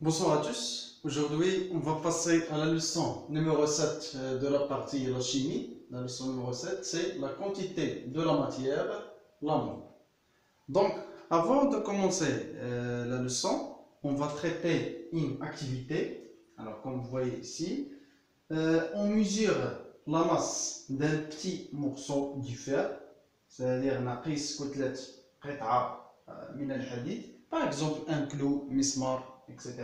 Bonsoir à tous. Aujourd'hui, on va passer à la leçon numéro 7 de la partie la chimie. La leçon numéro 7, c'est la quantité de la matière, l'amour. Donc, avant de commencer la leçon, on va traiter une activité. Alors, comme vous voyez ici, on mesure la masse d'un petit morceau du fer, c'est-à-dire نقيس كتلة قطعة من الحديد, par exemple un clou, مسمار, etc.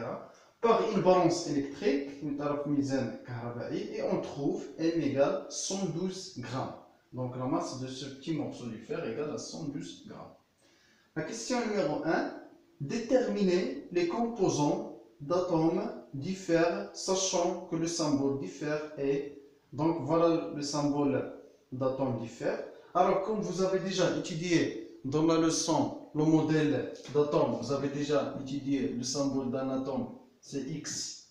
par une balance électrique, une ميزان كهربائي, et on trouve M égale 112 grammes. Donc la masse de ce petit morceau du fer égale à 112 grammes. La question numéro 1, déterminer les composants d'atomes du fer, sachant que le symbole du fer est, donc voilà le symbole d'atome du fer. Alors comme vous avez déjà étudié dans la leçon le modèle d'atome, vous avez déjà étudié le symbole d'un atome, c'est X,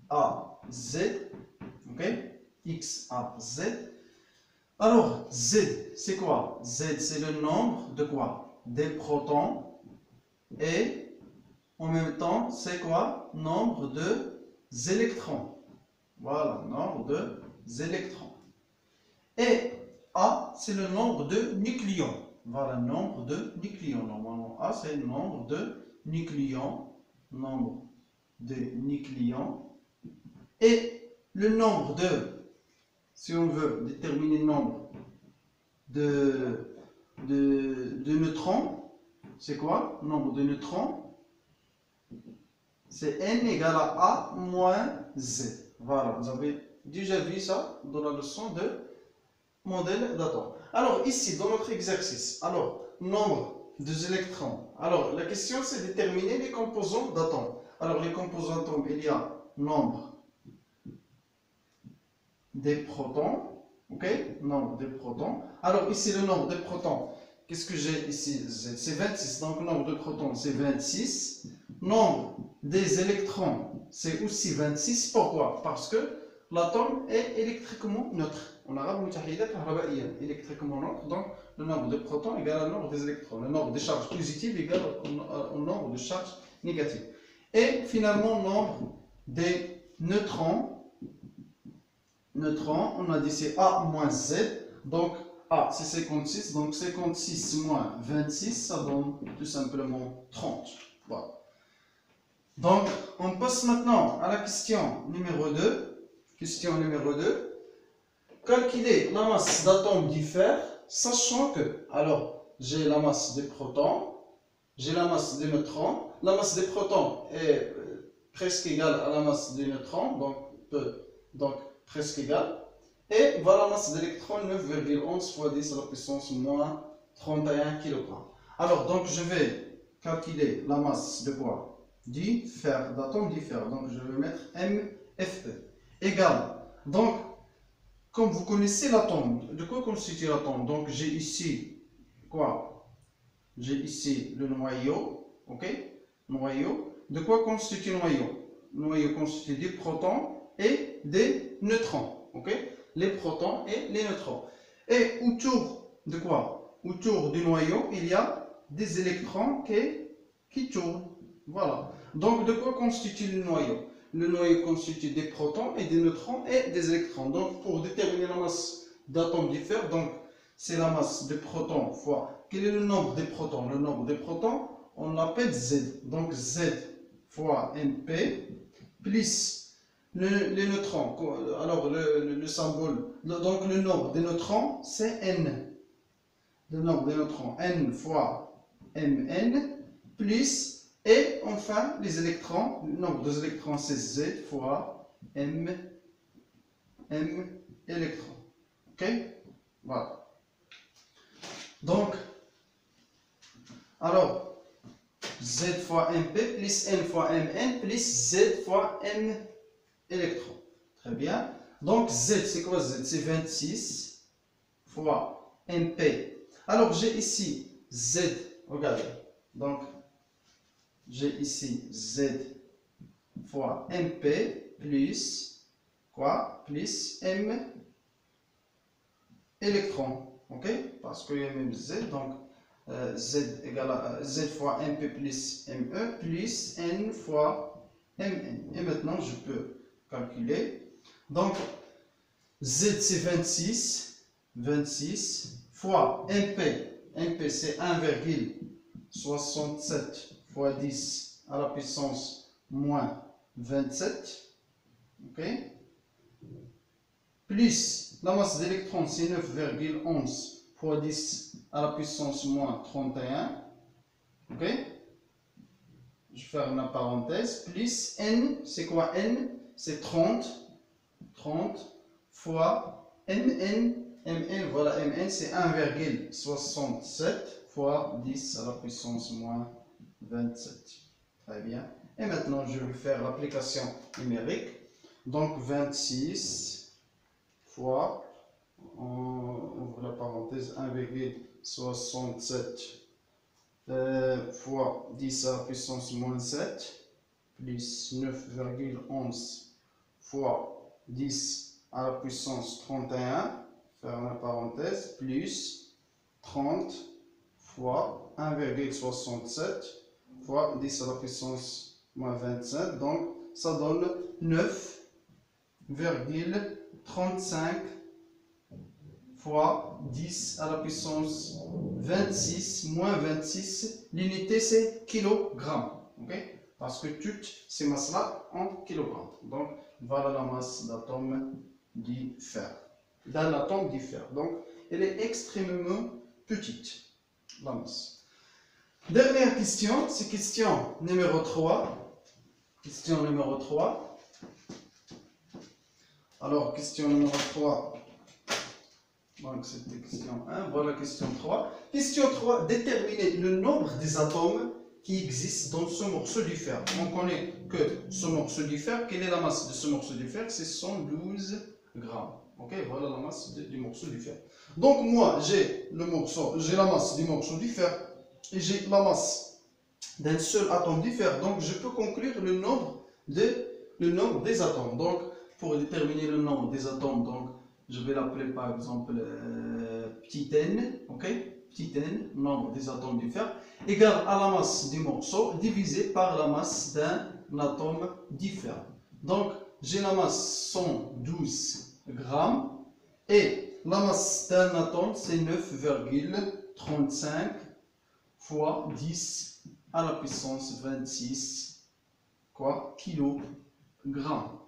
A, Z, ok, X, A, Z. Alors Z, c'est quoi? Z, c'est le nombre de quoi? Des protons, et en même temps, c'est quoi? Nombre de électrons. Voilà, nombre de électrons. Et A, c'est le nombre de nucléons. Voilà, nombre de nucléons. Normalement, A, c'est le nombre de nucléons. Nombre de nucléons. Et le nombre de, si on veut déterminer le nombre de neutrons, c'est quoi? Nombre de neutrons, c'est n égale à A moins Z. Voilà, vous avez déjà vu ça dans la leçon de modèle d'atome. Alors ici, dans notre exercice, alors nombre de électrons. Alors la question c'est déterminer les composants d'atomes. Alors les composants d'atomes, il y a nombre des protons, ok? Nombre des protons. Alors ici le nombre des protons, qu'est-ce que j'ai ici? C'est 26, donc le nombre de protons c'est 26. Nombre des électrons, c'est aussi 26. Pourquoi? Parce que l'atome est électriquement neutre. En arabe, électriquement neutre. Donc, le nombre de protons égale au nombre des électrons. Le nombre de charges positives égale au nombre de charges négatives. Et finalement, le nombre des neutrons. Neutrons, on a dit c'est A moins Z. Donc, A, c'est 56. Donc, 56 moins 26, ça donne tout simplement 30. Voilà. Donc, on passe maintenant à la question numéro 2. Question numéro 2. Calculer la masse d'atomes du fer, sachant que, alors, j'ai la masse des protons, j'ai la masse des neutrons. La masse des protons est presque égale à la masse des neutrons, donc presque égale. Et voilà la masse d'électrons, 9,11 fois 10 à la puissance moins 31 kg. Alors, donc, je vais calculer la masse de quoi? Du fer, d'atomes du fer. Donc je vais mettre MFE égale. Donc, comme vous connaissez l'atome, de quoi constitue l'atome? Donc j'ai ici quoi? J'ai ici le noyau, ok? Noyau. De quoi constitue le noyau? Le noyau constitue des protons et des neutrons, ok? Les protons et les neutrons. Et autour de quoi? Autour du noyau, il y a des électrons qui tournent. Voilà. Donc, de quoi constitue le noyau? Le noyau constitue des protons et des neutrons et des électrons. Donc, pour déterminer la masse d'atomes du fer, donc c'est la masse de protons fois. Quel est le nombre des protons? Le nombre des protons, on l'appelle Z. Donc, Z fois MP plus les neutrons. Alors, le symbole, donc le nombre des neutrons, c'est N. Le nombre des neutrons, N fois Mn plus. Et enfin, les électrons, le nombre des électrons, c'est Z fois M électrons. Ok? Voilà. Donc, alors, Z fois MP plus N fois Mn plus Z fois M électrons. Très bien. Donc, Z, c'est quoi Z? C'est 26 fois MP. Alors, j'ai ici Z, regardez. Donc, j'ai ici Z fois MP plus quoi? Plus M électrons. Ok? Parce qu'il y a même Z. Donc Z égale à Z fois MP plus ME plus N fois mn. Et maintenant, je peux calculer. Donc, z c'est 26 fois mp c'est 1,67 fois 10 à la puissance moins 27, ok, plus la masse d'électrons c'est 9,11 fois 10 à la puissance moins 31, ok, je ferme la parenthèse, plus n, c'est quoi n? C'est 30 fois mn, voilà, mn c'est 1,67 fois 10 à la puissance moins 27. Très bien. Et maintenant, je vais faire l'application numérique. Donc, 26 fois, on ouvre la parenthèse, 1,67 fois 10 à la puissance moins 7, plus 9,11 fois 10 à la puissance 31, ferme la parenthèse, plus 30 fois 1,67 fois 10 à la puissance moins 27, donc ça donne 9,35 fois 10 à la puissance 26 moins 26. L'unité c'est kilogramme, ok? Parce que toutes ces masses-là en kilogrammes. Donc voilà la masse d'atome du fer. D'un atome du fer. Donc elle est extrêmement petite, la masse. Dernière question, c'est question numéro 3. Question numéro 3. Alors, question numéro 3. Donc, c'était question 1. Voilà question 3. Question 3. Déterminer le nombre des atomes qui existent dans ce morceau du fer. On connaît que ce morceau du fer, quelle est la masse de ce morceau du fer? C'est 112 grammes. Ok, voilà la masse du morceau du fer. Donc, moi, j'ai la masse du morceau du fer. Et j'ai la masse d'un seul atome du fer. Donc, je peux conclure le nombre des atomes. Donc, pour déterminer le nombre des atomes, donc, je vais l'appeler par exemple petit n, ok? Petit n, nombre des atomes du fer, égal à la masse du morceau divisé par la masse d'un atome du fer. Donc, j'ai la masse 112 grammes et la masse d'un atome, c'est 9,35 fois 10 à la puissance 26 kilogrammes.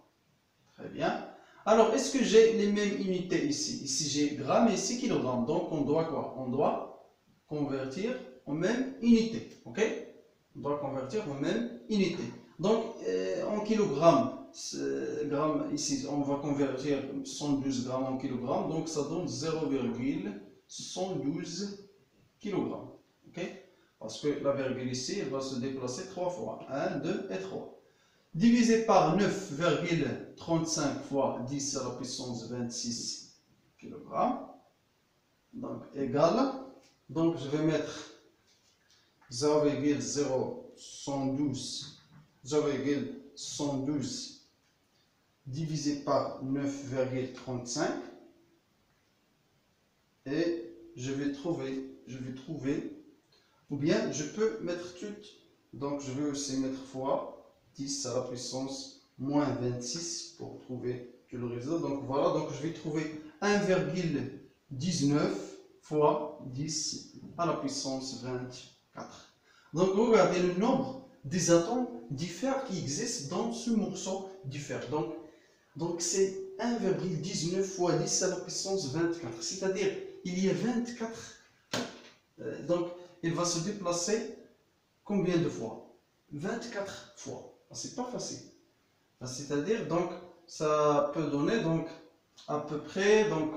Très bien. Alors, est-ce que j'ai les mêmes unités ici? Ici, j'ai grammes et ici, kilogrammes. Donc, on doit quoi? On doit convertir en même unité. Ok? On doit convertir en même unité. Donc, en kilogrammes, grammes ici, on va convertir 112 grammes en kilogrammes. Donc, ça donne 0,112 kilogrammes. Ok? Parce que la virgule ici, elle va se déplacer 3 fois. 1, 2 et 3. Divisé par 9,35 fois 10 à la puissance 26 kg. Donc, égal. Donc, je vais mettre 0,112 divisé par 9,35. Et je vais trouver, ou bien je peux mettre toutes. Donc, je vais aussi mettre fois 10 à la puissance moins 26 pour trouver tout le résultat. Donc voilà, donc je vais trouver 1,19 fois 10 à la puissance 24. Donc regardez le nombre des atomes du fer qui existent dans ce morceau du fer. Donc c'est 1,19 fois 10 à la puissance 24. C'est-à-dire il y a 24. Donc il va se déplacer combien de fois? 24 fois. C'est pas facile. C'est-à-dire, donc, ça peut donner donc, à peu près donc,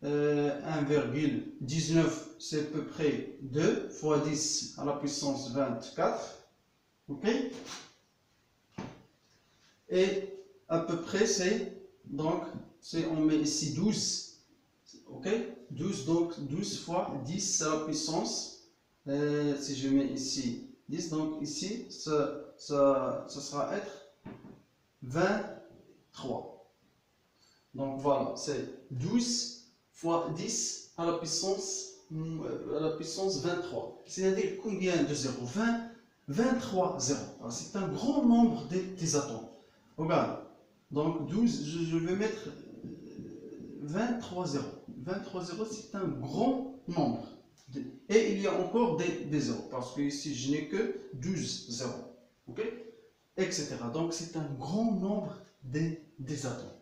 1,19, c'est à peu près 2 fois 10 à la puissance 24. Ok? Et à peu près, on met ici 12. Ok? 12, donc 12 fois 10 à la puissance. Si je mets ici 10, donc ici, ça sera être 23. Donc voilà, c'est 12 fois 10 à la puissance 23. C'est-à-dire combien de 0? 20 23 zéros. C'est un grand nombre des atomes. Regarde. Donc 12, je vais mettre 23 zéros. 23 zéros, c'est un grand nombre. Et il y a encore des zéros. Parce que ici, je n'ai que 12 zéros. OK? Etc. Donc c'est un grand nombre des atomes.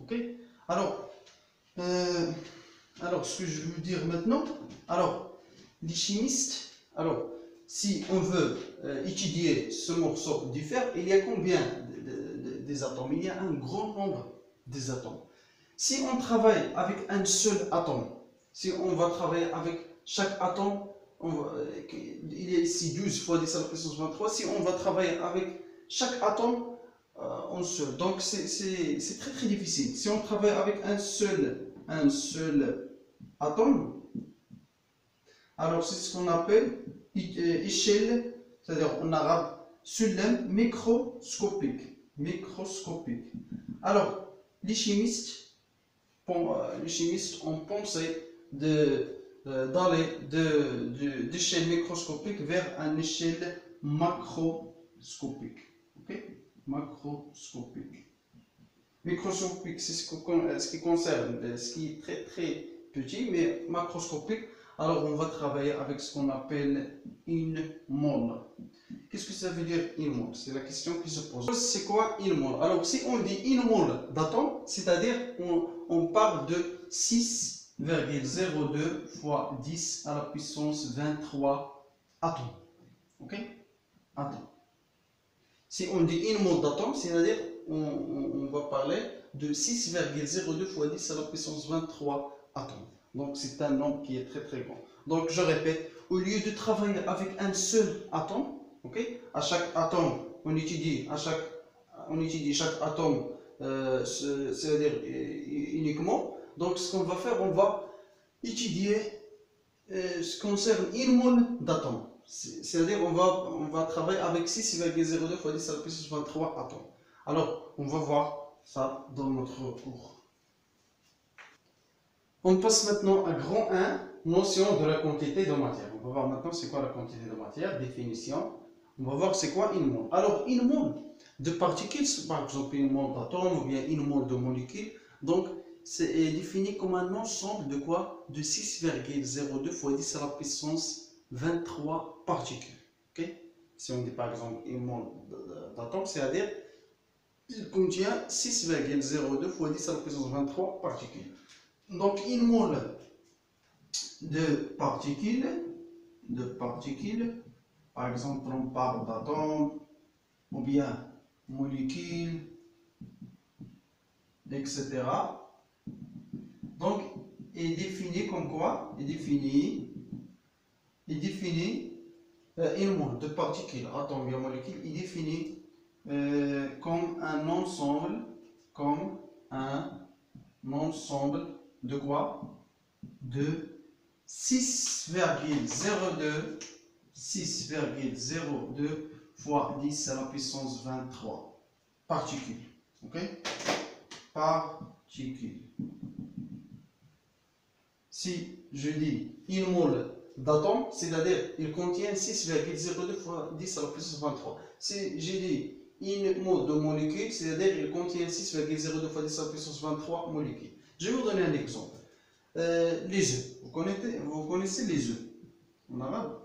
OK? Alors, ce que je veux dire maintenant, alors, les chimistes, alors, si on veut étudier ce morceau du fer, il y a combien des atomes? Il y a un grand nombre des atomes. Si on travaille avec un seul atome, si on va travailler avec chaque atome, il y a ici 12 fois 10 à la puissance 23, si on va travailler avec chaque atome en seul, donc c'est très très difficile. Si on travaille avec un seul atome, alors c'est ce qu'on appelle échelle, c'est-à-dire en arabe, sulam microscopique. Alors, les chimistes ont pensé d'aller d'échelle microscopique vers une échelle macroscopique. Ok? Macroscopique. Microscopique, c'est ce qui concerne ce qui est très très petit, mais macroscopique, alors on va travailler avec ce qu'on appelle une mole. Qu'est-ce que ça veut dire une mole? C'est la question qui se pose. C'est quoi une mole? Alors si on dit une mole d'atome, c'est-à-dire on parle de 6,02 fois 10 à la puissance 23 atomes. Ok? Atomes. Si on dit une mole d'atome, c'est-à-dire on va parler de 6,02 fois 10 à la puissance 23 atomes. Donc c'est un nombre qui est très très grand. Donc je répète, au lieu de travailler avec un seul atome, okay, à chaque atome, on étudie chaque atome, c'est-à-dire uniquement. Donc ce qu'on va faire, on va étudier ce qui concerne une mole d'atomes. C'est-à-dire on va travailler avec 6,02 fois 10 à la puissance 23 atomes. Alors, on va voir ça dans notre cours. On passe maintenant à grand 1, notion de la quantité de matière. On va voir maintenant c'est quoi la quantité de matière, définition. On va voir c'est quoi une mole. Alors, une mole de particules, par exemple une mole d'atomes ou bien une mole de molécules, donc c'est défini comme un ensemble de quoi? De 6,02 fois 10 à la puissance 23 particules. Okay? Si on dit par exemple une mole d'atomes, c'est-à-dire il contient 6,02 fois 10 à la puissance 23 particules. Donc une mole de particules, par exemple on parle d'atomes ou bien molécules, etc. Donc est défini comme quoi? Est défini une mole de particules, atomes ou molécules, est défini comme un ensemble de quoi? De 6,02 fois 10 à la puissance 23 particules. Ok? Particules. Si je dis une mole d'atome, c'est-à-dire il contient 6,02 fois 10 à la puissance 23. Si j'ai dit une mole de molécule, c'est-à-dire il contient 6,02 fois 10 à la puissance 23 molécules. Je vais vous donner un exemple. Les œufs. Vous connaissez les œufs en arabe?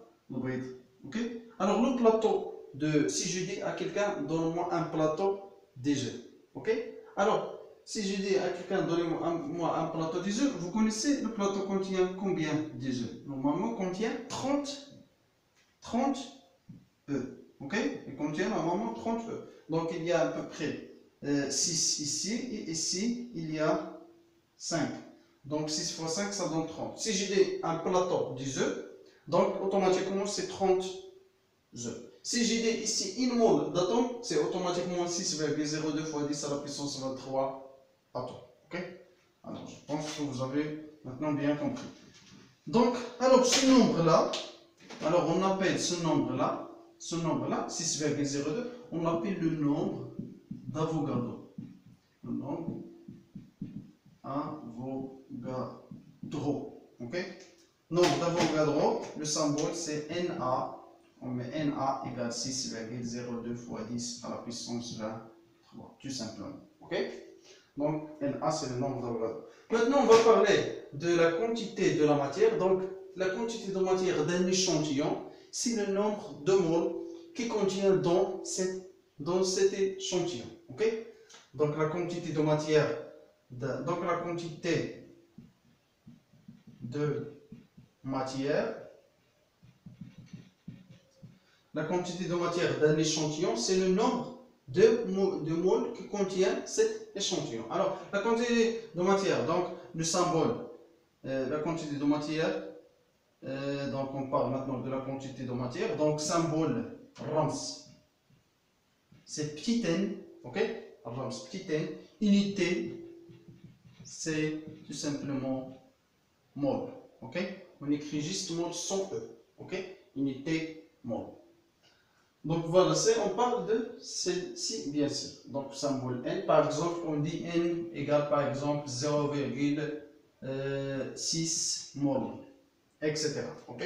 Ok? Alors le plateau si je dis à quelqu'un, donne-moi un plateau des œufs. Ok? Alors, si je dis à quelqu'un, donnez-moi un plateau des œufs, vous connaissez le plateau contient combien des œufs? Normalement, contient 30 œufs. Ok? Il contient normalement 30 œufs. Donc, il y a à peu près 6 ici, et ici, il y a 5. Donc, 6 fois 5, ça donne 30. Si j'ai dit un plateau des œufs, donc automatiquement, c'est 30 œufs. Si j'ai dit ici une mole d'atomes, c'est automatiquement 6,02 fois 10 à la puissance 23 atomes. Ok? Alors, je pense que vous avez maintenant bien compris. Donc, alors ce nombre-là, alors on appelle ce nombre-là, 6,02, on l'appelle le nombre d'Avogadro. Le nombre Avogadro. Ok? Nombre d'Avogadro, le symbole c'est Na. on met Na égale 6,02 fois 10 à la puissance 23, tout simplement. Ok? Donc, Na, c'est le nombre d'Avogadro. Maintenant, on va parler de la quantité de la matière. Donc, la quantité de matière d'un échantillon, c'est le nombre de moles qui contient dans cet échantillon. Ok? Donc, la quantité de matière, d'un échantillon, c'est le nombre de moles qui contient cet échantillon. Alors, la quantité de matière, donc le symbole, la quantité de matière, donc on parle maintenant de la quantité de matière, donc symbole RAMS, c'est petit n, ok? RAMS petit n, unité, c'est tout simplement mol, ok? On écrit juste mol sans E, ok? Unité mol. Donc voilà, on parle de celle-ci, bien sûr. Donc symbole n, par exemple, on dit n égale par exemple 0,6 mol, etc. Ok?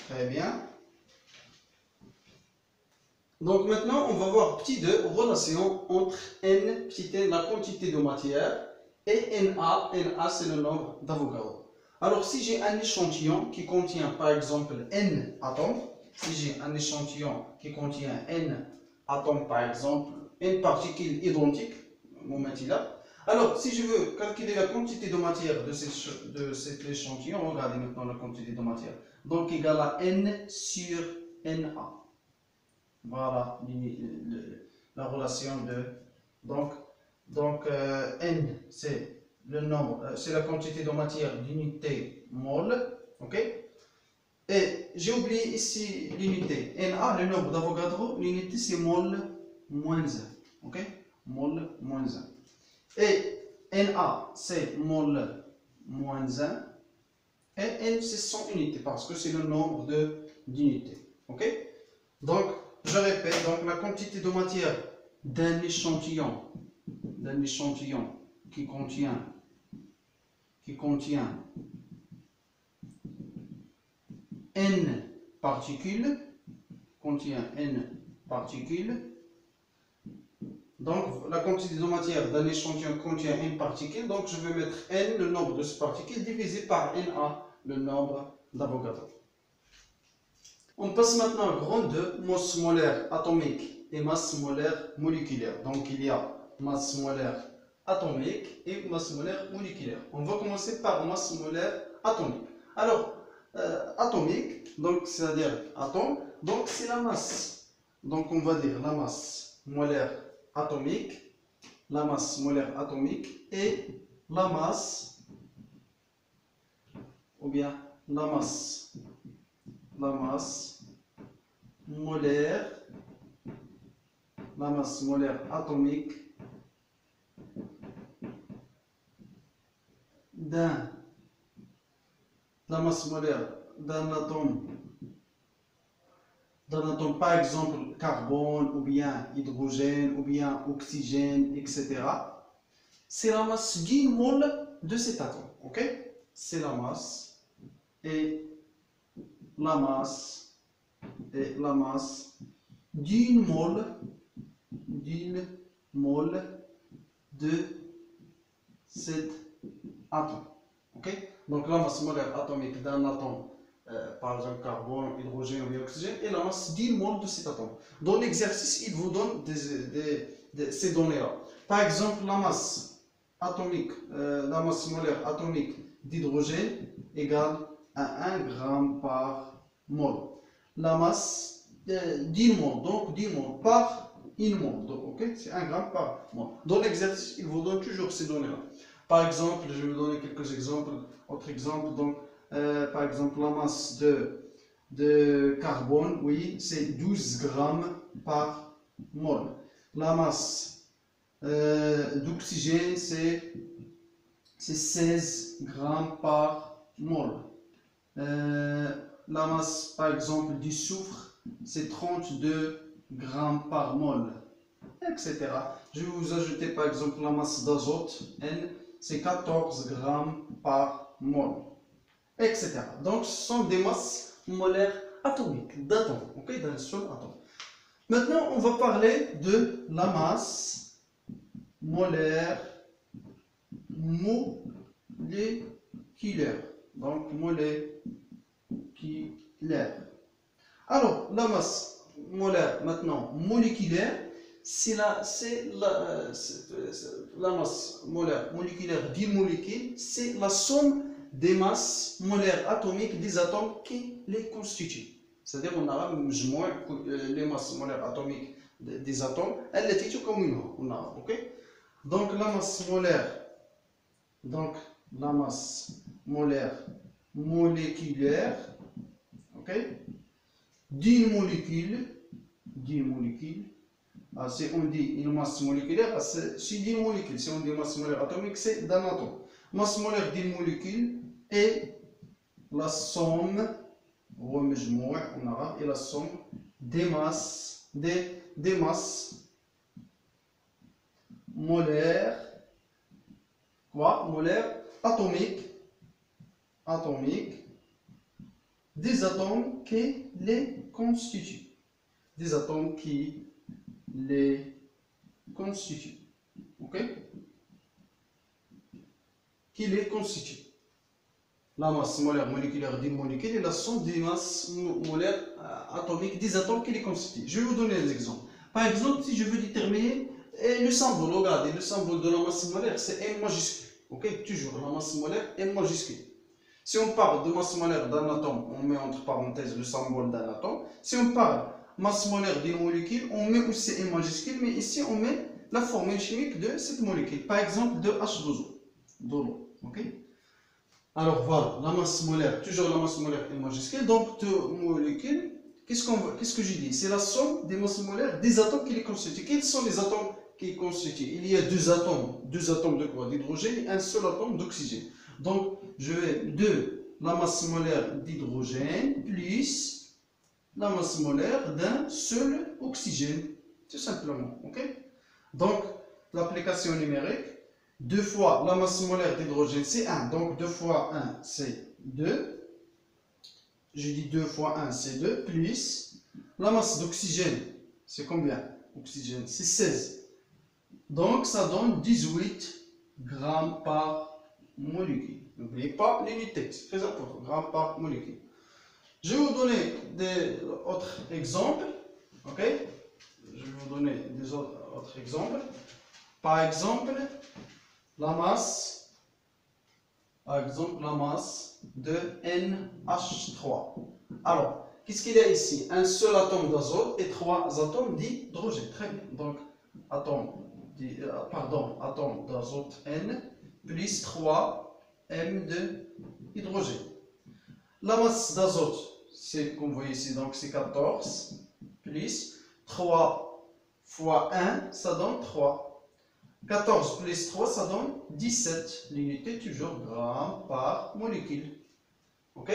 Très bien. Donc maintenant, on va voir petit 2, relation entre n, petit n, la quantité de matière, et Na. Na, c'est le nombre d'Avogadro. Alors si j'ai un échantillon qui contient par exemple n atomes, si j'ai un échantillon qui contient n atomes, par exemple, n particules identiques, là. Alors, si je veux calculer la quantité de matière de cet échantillon, regardez maintenant la quantité de matière. Donc, égale à n sur Na. Voilà la relation de. Donc n, c'est le nombre, c'est la quantité de matière d'unité mol. Ok? Et j'ai oublié ici l'unité. Na, le nombre d'Avogadro, l'unité c'est mol moins 1. Ok? Mol moins 1. Et Na, c'est mol moins 1. Et N, c'est 100 unités parce que c'est le nombre d'unités. Ok? Donc, je répète, donc la quantité de matière d'un échantillon qui contient n particules, donc la quantité de matière d'un échantillon contient n particules, donc je vais mettre n, le nombre de ces particules, divisé par Na, le nombre d'Avogadro. On passe maintenant à grand 2, masse molaire atomique et masse molaire moléculaire. Donc il y a masse molaire atomique et masse molaire moléculaire. On va commencer par masse molaire atomique. Alors, atomique, donc c'est-à-dire atome, donc c'est la masse. Donc on va dire la masse molaire atomique et la masse, ou bien la masse molaire atomique d'un atome, par exemple carbone, ou bien hydrogène, ou bien oxygène, etc. C'est la masse d'une mole de cet atome. Ok? C'est la masse et la masse d'une mole de cet atome. Ok? Donc la masse molaire atomique d'un atome, par exemple carbone, hydrogène ou oxygène, et la masse d'une mole de cet atome. Dans l'exercice, il vous donne ces données-là. Par exemple, la masse molaire atomique d'hydrogène égale à 1 gramme par mol. La masse d'une mol, donc d'une mol par une mol. Donc, ok, c'est 1 gramme par mol. Dans l'exercice, il vous donne toujours ces données-là. Par exemple, je vais vous donner quelques exemples. Autre exemple, donc, par exemple, la masse de carbone, oui, c'est 12 grammes par mol. La masse d'oxygène, c'est 16 grammes par mol. La masse, par exemple, du soufre, c'est 32 grammes par mol, etc. Je vais vous ajouter, par exemple, la masse d'azote, N, c'est 14 grammes par mol, etc. Donc, ce sont des masses molaires atomique d'atome, ok, d'un seul atome. Maintenant, on va parler de la masse molaire moléculaire. Donc, moléculaire. Alors, la masse molaire, maintenant, moléculaire, c'est la masse molaire moléculaire d'une molécule, c'est la somme des masses molaires atomiques des atomes qui les constituent. C'est-à-dire on a les masses molaires atomiques des atomes, elles étaient communes, on a, ok? Donc la masse molaire moléculaire, ok? D'une molécule, si on dit une masse moléculaire, c'est d'une molécule. Si on dit masse molaire atomique, c'est d'un atome. Masse molaire d'une molécule est la somme, on arabe, et la somme des masses, des masses molaires, molaires atomiques, des atomes qui les constituent. Des atomes qui les constituent. Ok? Qui les constituent. La masse molaire moléculaire d'une molécule est la somme des masses molaires atomiques des atomes qui les constituent. Je vais vous donner des exemples. Par exemple, si je veux déterminer le symbole, regardez, le symbole de la masse molaire, c'est M majuscule. Ok? Toujours, la masse molaire, M majuscule. Si on parle de masse molaire d'un atome, on met entre parenthèses le symbole d'un atome. Si on parle masse molaire d'une molécule, on met aussi M majuscule, mais ici on met la formule chimique de cette molécule. Par exemple, de H2O, de l'eau. Ok? Alors voilà, la masse molaire, toujours la masse molaire M majuscule. Donc, de molécules, qu'est-ce que j'ai dit? C'est la somme des masses molaires des atomes qui les constituent. Quels sont les atomes qui les constituent? Il y a deux atomes de quoi? D'hydrogène et un seul atome d'oxygène. Donc, je vais de la masse molaire d'hydrogène plus la masse molaire d'un seul oxygène, tout simplement. Ok? Donc, l'application numérique, 2 fois la masse molaire d'hydrogène, c'est 1. Donc, 2 fois 1, c'est 2. Je dis 2 fois 1, c'est 2. Plus la masse d'oxygène, c'est combien? Oxygène, c'est 16. Donc, ça donne 18 grammes par molécule. N'oubliez pas l'unité, c'est très important, grammes par molécule. Je vais vous donner d'autres exemples. Ok? Je vais vous donner des autres exemples. Par exemple, la masse de NH3. Alors, qu'est-ce qu'il y a ici? Un seul atome d'azote et 3 atomes d'hydrogène. Très bien. Donc, atome d'azote N plus 3 M de hydrogène. La masse d'azote, c'est comme vous voyez ici, donc c'est 14 plus 3 fois 1, ça donne 3. 14 plus 3, ça donne 17. L'unité toujours grammes par molécule. Ok?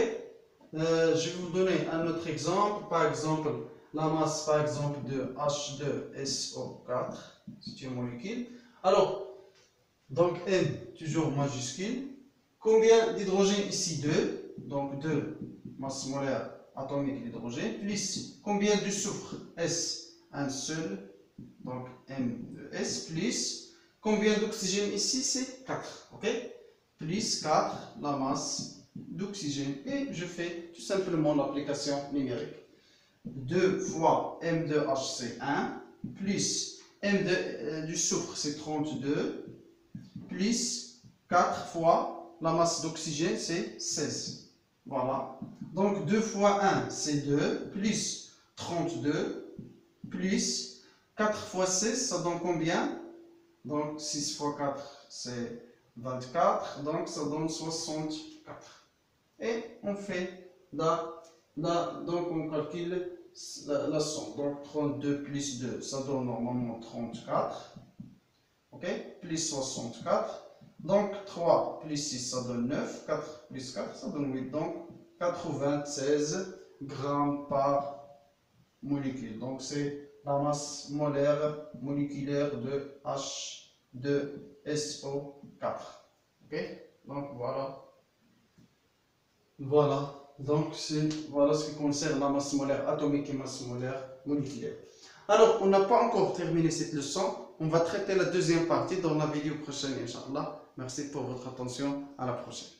Je vais vous donner un autre exemple. Par exemple, la masse par exemple de H2SO4, c'est une molécule. Alors, donc N, toujours majuscule. Combien d'hydrogène ici? 2. Donc 2 masse molaire atomique d'hydrogène. Plus combien de soufre? S, un seul. Donc M de S plus. Combien d'oxygène ici? C'est 4. Ok? Plus 4, la masse d'oxygène. Et je fais tout simplement l'application numérique. 2 fois M de H, c'est 1. Plus M du soufre, c'est 32. Plus 4 fois la masse d'oxygène, c'est 16. Voilà. Donc 2 fois 1, c'est 2. Plus 32. Plus 4 fois 16, ça donne combien? Donc 6 fois 4, c'est 24. Donc ça donne 64. Et on fait donc on calcule la somme. Donc 32 plus 2, ça donne normalement 34. Ok? Plus 64. Donc 3 plus 6, ça donne 9. 4 plus 4, ça donne 8. Donc 96 grammes par molécule. Donc c'est la masse molaire moléculaire de H2SO4. Ok? Donc voilà. Voilà Donc, voilà ce qui concerne la masse molaire atomique et masse molaire moléculaire. Alors, on n'a pas encore terminé cette leçon. On va traiter la deuxième partie dans la vidéo prochaine, Inch'Allah. Merci pour votre attention. À la prochaine.